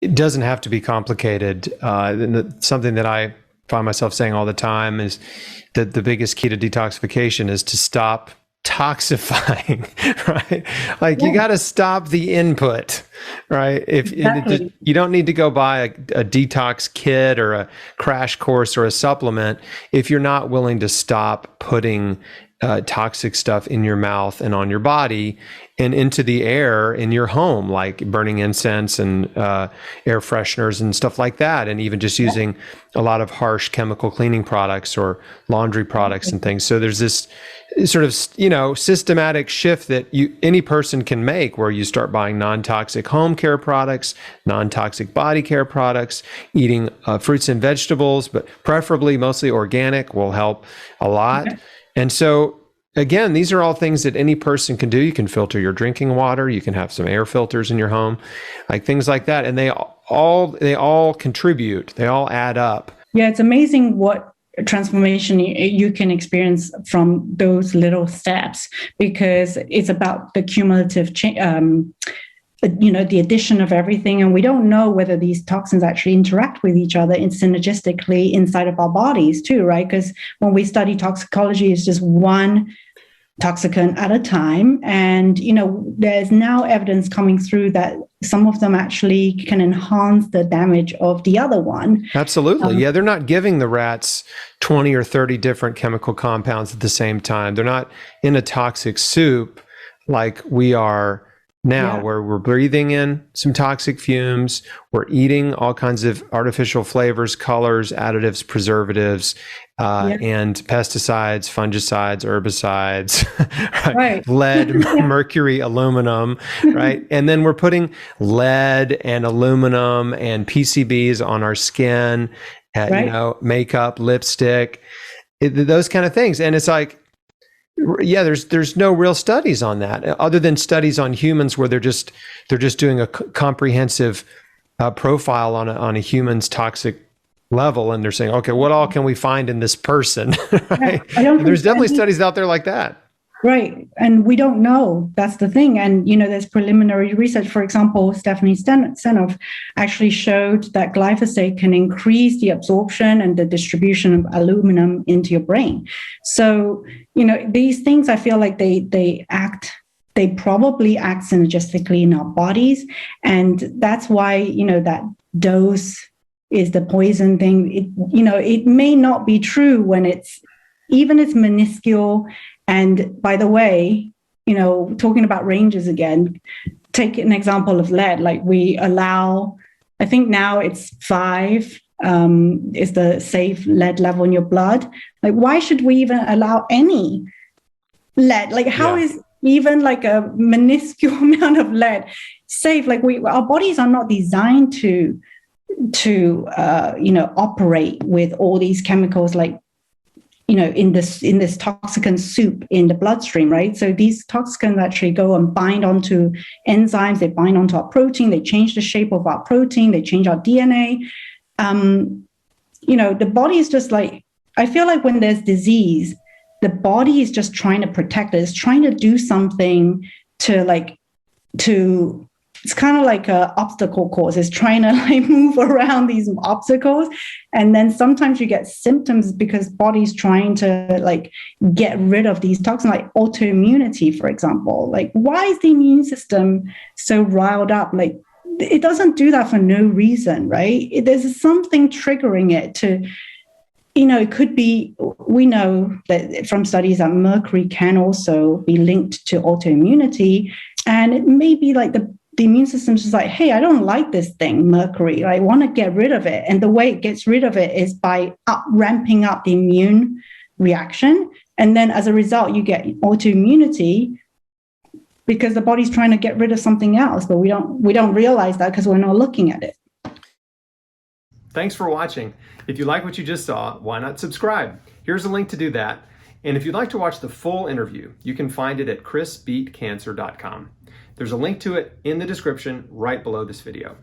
it doesn't have to be complicated. Something that I find myself saying all the time is that the biggest key to detoxification is to stop toxifying, right? Like you got to stop the input, right? If Exactly. you don't need to go buy a detox kit or a crash course or a supplement if you're not willing to stop putting toxic stuff in your mouth and on your body and into the air in your home, like burning incense and air fresheners and stuff like that, and even just using a lot of harsh chemical cleaning products or laundry products and things. So there's this sort of, systematic shift that any person can make, where you start buying non-toxic home care products, non-toxic body care products, eating fruits and vegetables, but preferably mostly organic will help a lot. And so, again, these are all things that any person can do. You can filter your drinking water. You can have some air filters in your home, like things like that. And they all contribute. They all add up. Yeah, it's amazing what transformation you can experience from those little steps, because it's about the cumulative the addition of everything. And we don't know whether these toxins actually interact with each other synergistically inside of our bodies too, right? Because when we study toxicology, it's just one toxicant at a time. And, there's now evidence coming through that some of them actually can enhance the damage of the other one. Absolutely. Yeah, they're not giving the rats 20 or 30 different chemical compounds at the same time. They're not in a toxic soup like we are now, where we're breathing in some toxic fumes, we're eating all kinds of artificial flavors, colors, additives, preservatives, and pesticides, fungicides, herbicides, right? Lead, mercury, aluminum, right? And then we're putting lead and aluminum and PCBs on our skin, makeup, lipstick, those kind of things. And it's like, yeah, there's no real studies on that, other than studies on humans where they're just doing a comprehensive profile on a human's toxic level, and they're saying, okay, what all can we find in this person? Right? And there's definitely studies out there like that. Right. And we don't know. That's the thing. And, there's preliminary research. For example, Stephanie Seneff actually showed that glyphosate can increase the absorption and the distribution of aluminum into your brain. So, these things, I feel like they probably act synergistically in our bodies. And that's why, that dose is the poison thing. It may not be true when it's minuscule. And by the way, talking about ranges again, take an example of lead. Like we allow, I think now it's 5 is the safe lead level in your blood. Like, why should we even allow any lead? Like, how is even like a minuscule amount of lead safe? Like our bodies are not designed to operate with all these chemicals, like, in this toxicant soup in the bloodstream, right? So these toxicants actually go and bind onto enzymes, they bind onto our protein, they change the shape of our protein, they change our DNA. The body is just like, I feel like when there's disease, the body is just trying to protect it. It's trying to do something it's kind of like an obstacle course. It's trying to move around these obstacles. And then sometimes you get symptoms because body's trying to get rid of these toxins, like autoimmunity, for example. Like, why is the immune system so riled up? Like, it doesn't do that for no reason, right? There's something triggering it to, it could be, we know that from studies that mercury can also be linked to autoimmunity. And it may be like the immune system is just like, hey, I don't like this thing, mercury. I want to get rid of it. And the way it gets rid of it is by ramping up the immune reaction. And then as a result, you get autoimmunity because the body's trying to get rid of something else. But we don't realize that because we're not looking at it. Thanks for watching. If you like what you just saw, why not subscribe? Here's a link to do that. And if you'd like to watch the full interview, you can find it at chrisbeatcancer.com. There's a link to it in the description right below this video.